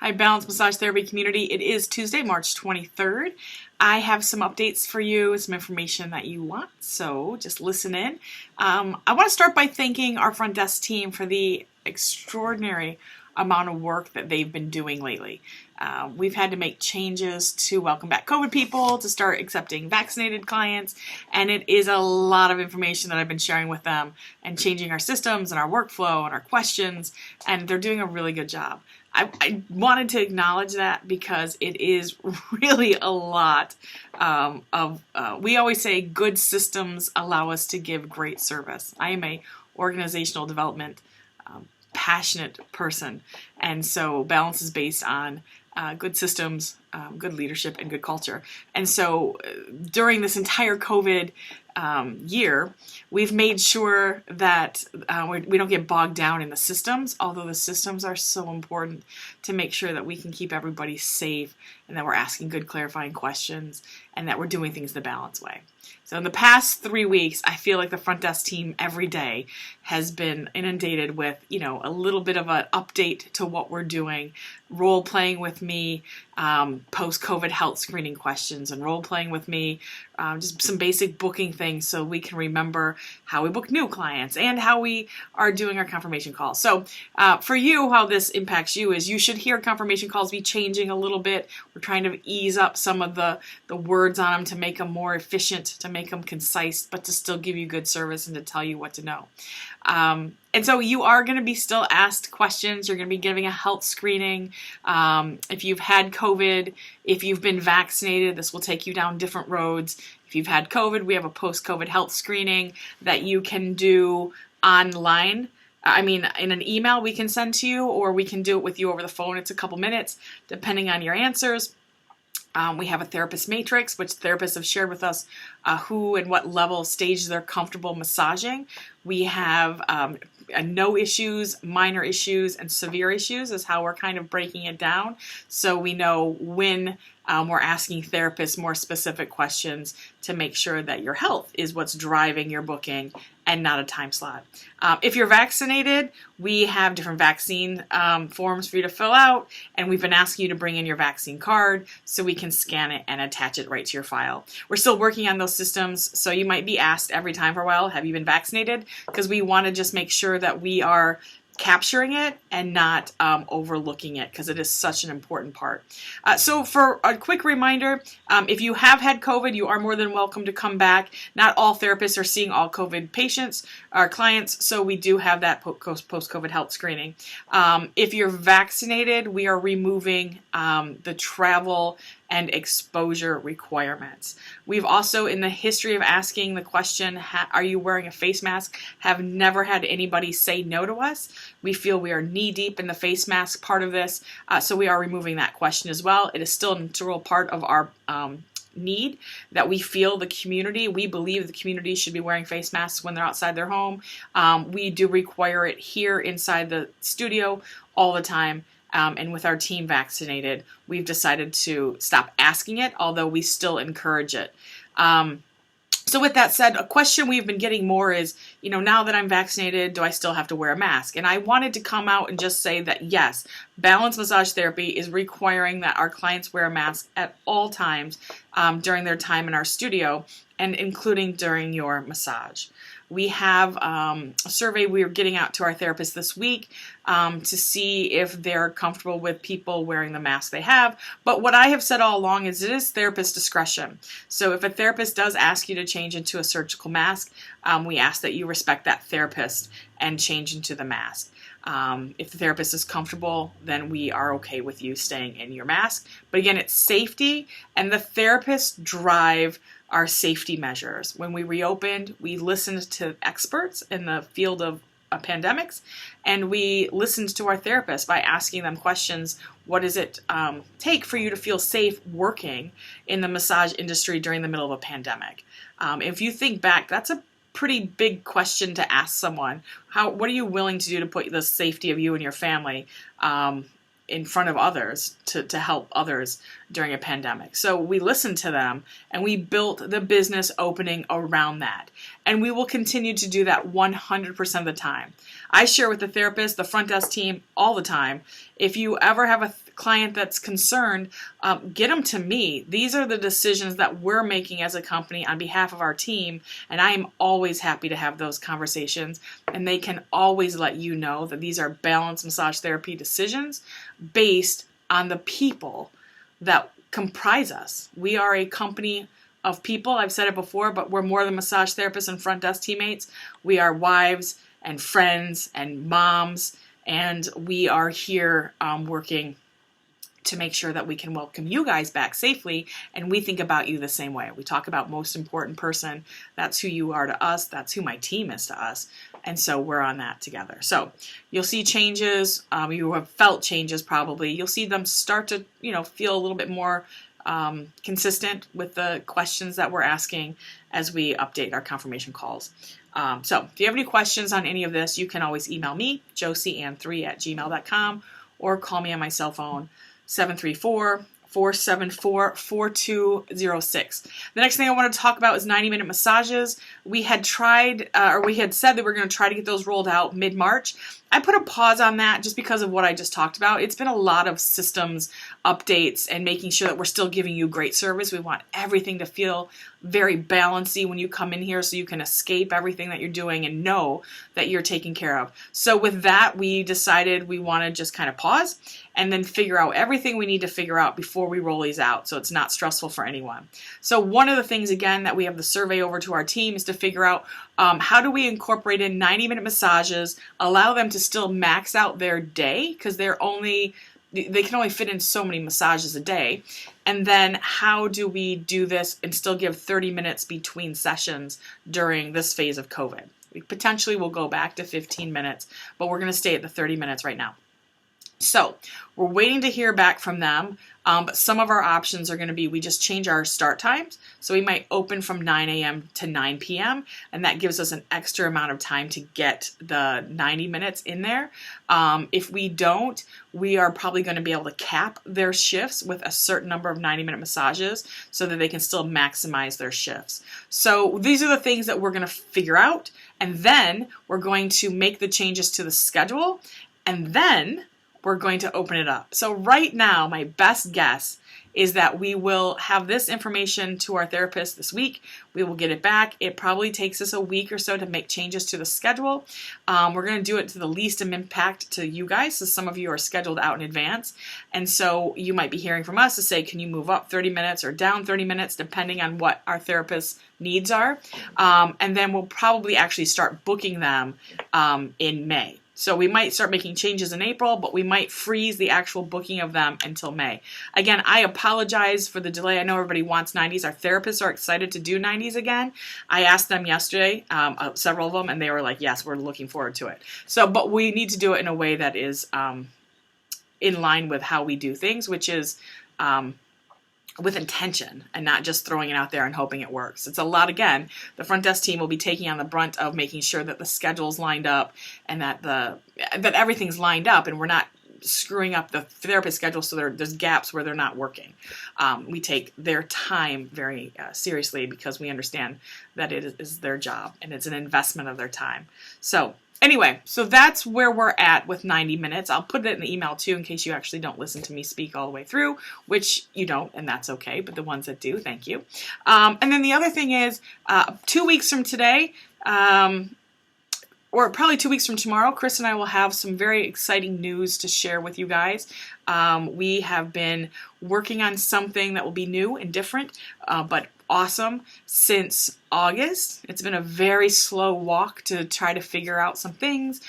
Hi, Balance Massage Therapy community. It is Tuesday, March 23rd. I have some updates for you, some information that you want, so just listen in. I want to start by thanking our front desk team for the extraordinary amount of work that they've been doing lately. We've had to make changes to welcome back COVID people, to start accepting vaccinated clients, and it is a lot of information that I've been sharing with them and changing our systems and our workflow and our questions, and they're doing a really good job. I wanted to acknowledge that because it is really a lot we always say good systems allow us to give great service. I am a organizational development passionate person, and so balance is based on good systems, good leadership, and good culture. And so during this entire COVID year, we've made sure that we don't get bogged down in the systems, although the systems are so important to make sure that we can keep everybody safe and that we're asking good clarifying questions and that we're doing things the balanced way. So in the past 3 weeks, I feel like the front desk team every day has been inundated with, a little bit of an update to what we're doing, role playing with me, post-COVID health screening questions, and role playing with me, just some basic booking things so we can remember how we book new clients and how we are doing our confirmation calls. So for you, how this impacts you is you should hear confirmation calls be changing a little bit. We're trying to ease up some of the words on them to make them more efficient, to make them concise, but to still give you good service and to tell you what to know. And so you are going to be still asked questions. You're going to be giving a health screening. If you've had COVID, if you've been vaccinated, this will take you down different roads. If you've had COVID, we have a post-COVID health screening that you can do online. In an email we can send to you, or we can do it with you over the phone. It's a couple minutes, depending on your answers. We have a therapist matrix, which therapists have shared with us who and what level stage they're comfortable massaging. We have no issues, minor issues, and severe issues is how we're kind of breaking it down. So we know when we're asking therapists more specific questions to make sure that your health is what's driving your booking and not a time slot. If you're vaccinated, we have different vaccine forms for you to fill out, and we've been asking you to bring in your vaccine card so we can scan it and attach it right to your file. We're still working on those systems, so you might be asked every time for a while, have you been vaccinated? Because we want to just make sure that we are capturing it and not overlooking it, because it is such an important part. So for a quick reminder, if you have had COVID, you are more than welcome to come back. Not all therapists are seeing all COVID patients or clients, so we do have that post-COVID health screening. If you're vaccinated, we are removing the travel and exposure requirements. We've also, in the history of asking the question, are you wearing a face mask, have never had anybody say no to us. We feel we are knee deep in the face mask part of this, so we are removing that question as well. It is still an integral part of our need that we feel we believe the community should be wearing face masks when they're outside their home. We do require it here inside the studio all the time. And with our team vaccinated, we've decided to stop asking it, although we still encourage it. So with that said, a question we've been getting more is, now that I'm vaccinated, do I still have to wear a mask? And I wanted to come out and just say that yes, Balance Massage Therapy is requiring that our clients wear a mask at all times during their time in our studio, and including during your massage. We have a survey we're getting out to our therapists this week to see if they're comfortable with people wearing the mask they have. But what I have said all along is it is therapist discretion. So if a therapist does ask you to change into a surgical mask, we ask that you respect that therapist and change into the mask. If the therapist is comfortable, then we are okay with you staying in your mask. But again, it's safety, and the therapists drive our safety measures. When we reopened, we listened to experts in the field of pandemics, and we listened to our therapists by asking them questions. What does it take for you to feel safe working in the massage industry during the middle of a pandemic? If you think back, that's a pretty big question to ask someone. What are you willing to do to put the safety of you and your family in front of others to help others during a pandemic. So we listened to them and we built the business opening around that. And we will continue to do that 100% of the time. I share with the therapist, the front desk team all the time. If you ever have a client that's concerned, get them to me. These are the decisions that we're making as a company on behalf of our team, and I am always happy to have those conversations, and they can always let you know that these are balanced massage therapy decisions based on the people that comprise us. We are a company of people. I've said it before, but we're more than massage therapists and front desk teammates. We are wives and friends and moms, and we are here working to make sure that we can welcome you guys back safely, and we think about you the same way. We talk about most important person. That's who you are to us. That's who my team is to us. And so we're on that together. So you'll see changes. You have felt changes probably. You'll see them start to, feel a little bit more consistent with the questions that we're asking as we update our confirmation calls. So if you have any questions on any of this, you can always email me, josieann3@gmail.com, or call me on my cell phone, 734-474-4206. The next thing I want to talk about is 90-minute massages. We had said that we were going to try to get those rolled out mid-March. I put a pause on that just because of what I just talked about. It's been a lot of systems updates and making sure that we're still giving you great service. We want everything to feel very balancy when you come in here so you can escape everything that you're doing and know that you're taken care of. So with that, we decided we want to just kind of pause and then figure out everything we need to figure out before we roll these out so it's not stressful for anyone. So one of the things, again, that we have the survey over to our team is to figure out how do we incorporate in 90-minute massages, allow them to still max out their day because they can only fit in so many massages a day. And then how do we do this and still give 30 minutes between sessions during this phase of COVID? We potentially will go back to 15 minutes, but we're going to stay at the 30 minutes right now. So we're waiting to hear back from them, but some of our options are going to be we just change our start times. So we might open from 9 a.m. to 9 p.m., and that gives us an extra amount of time to get the 90 minutes in there. If we don't, we are probably going to be able to cap their shifts with a certain number of 90-minute massages so that they can still maximize their shifts. So these are the things that we're going to figure out, and then we're going to make the changes to the schedule, and then we're going to open it up. So right now, my best guess is that we will have this information to our therapist this week. We will get it back. It probably takes us a week or so to make changes to the schedule. We're going to do it to the least impact to you guys, so some of you are scheduled out in advance. And so you might be hearing from us to say, can you move up 30 minutes or down 30 minutes, depending on what our therapist's needs are. And then we'll probably actually start booking them in May. So we might start making changes in April, but we might freeze the actual booking of them until May. Again, I apologize for the delay. I know everybody wants 90s. Our therapists are excited to do 90s again. I asked them yesterday, several of them, and they were like, yes, we're looking forward to it. So, but we need to do it in a way that is in line with how we do things, which is with intention and not just throwing it out there and hoping it works. It's a lot. Again, the front desk team will be taking on the brunt of making sure that the schedule's lined up and that everything's lined up and we're not screwing up the therapist schedule so there's gaps where they're not working. We take their time very seriously because we understand that it is their job and it's an investment of their time. So anyway, so that's where we're at with 90 minutes. I'll put it in the email too in case you actually don't listen to me speak all the way through, which you don't, and that's okay. But the ones that do, thank you. And then the other thing is 2 weeks from today, or probably 2 weeks from tomorrow, Chris and I will have some very exciting news to share with you guys. We have been working on something that will be new and different, but awesome since August. It's been a very slow walk to try to figure out some things.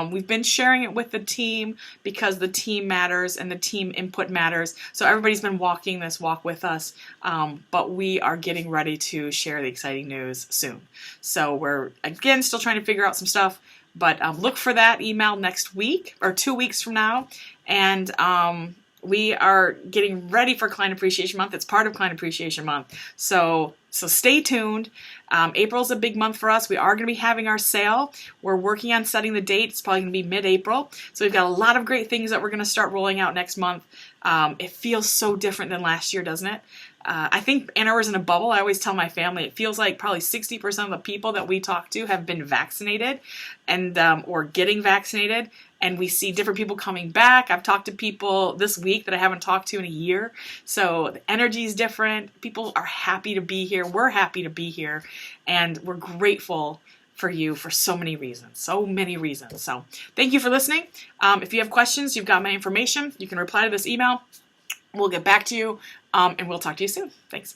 We've been sharing it with the team because the team matters and the team input matters. So everybody's been walking this walk with us, but we are getting ready to share the exciting news soon. So we're, again, still trying to figure out some stuff, but look for that email next week or 2 weeks from now. And We are getting ready for Client Appreciation Month. It's part of Client Appreciation Month. So stay tuned. April's a big month for us. We are going to be having our sale. We're working on setting the date. It's probably going to be mid-April. So we've got a lot of great things that we're going to start rolling out next month. It feels so different than last year, doesn't it? I think Ann Arbor's in a bubble. I always tell my family it feels like probably 60% of the people that we talk to have been vaccinated and or getting vaccinated. And we see different people coming back. I've talked to people this week that I haven't talked to in a year. So the energy is different. People are happy to be here. We're happy to be here. And we're grateful for you for so many reasons. So many reasons. So thank you for listening. If you have questions, you've got my information. You can reply to this email. We'll get back to you. And we'll talk to you soon. Thanks.